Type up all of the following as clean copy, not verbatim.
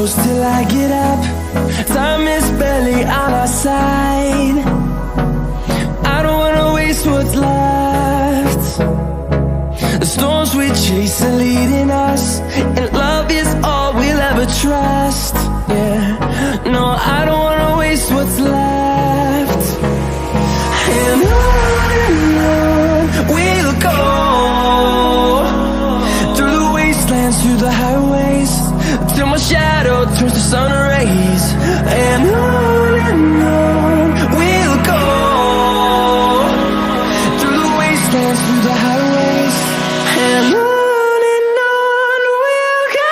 close till I get up. Time is barely on our side. I don't wanna waste what's left. The storms we chase are leading us, and love is all we'll ever trust. Yeah, no, I don't wanna waste what's left. And on we'll go, through the wastelands, through the highways, till my shadow turns to sun rays. And on we'll go, through the wastelands, through the highways, and on we'll go.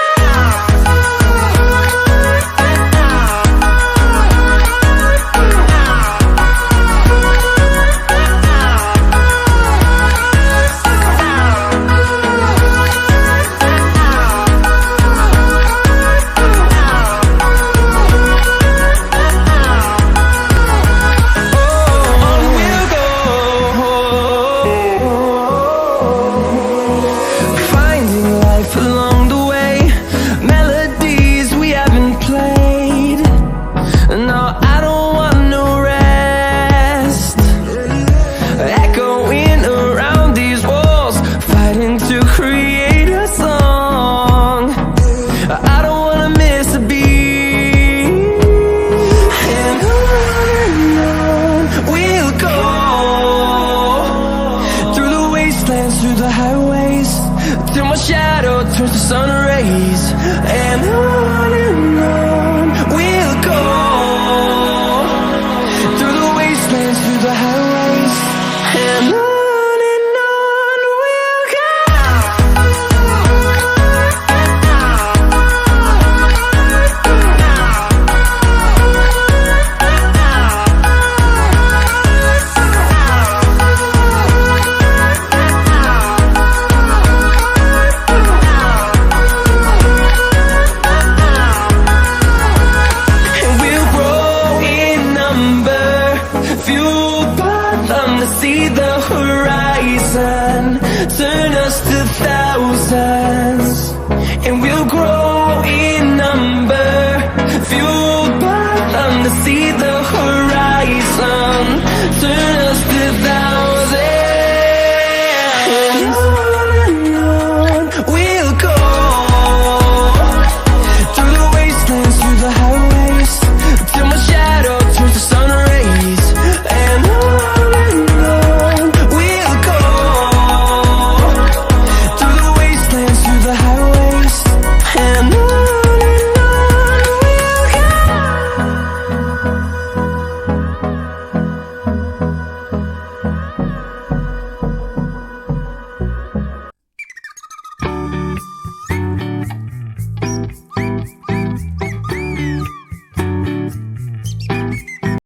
Through the highways, till my shadow turns to sun rays. And on we'll go, through the wastelands, through the highways, and on we'll go. Fueled by them to see the horizon, turn us to thousands, and we'll grow in number. Fueled by them to see the horizon.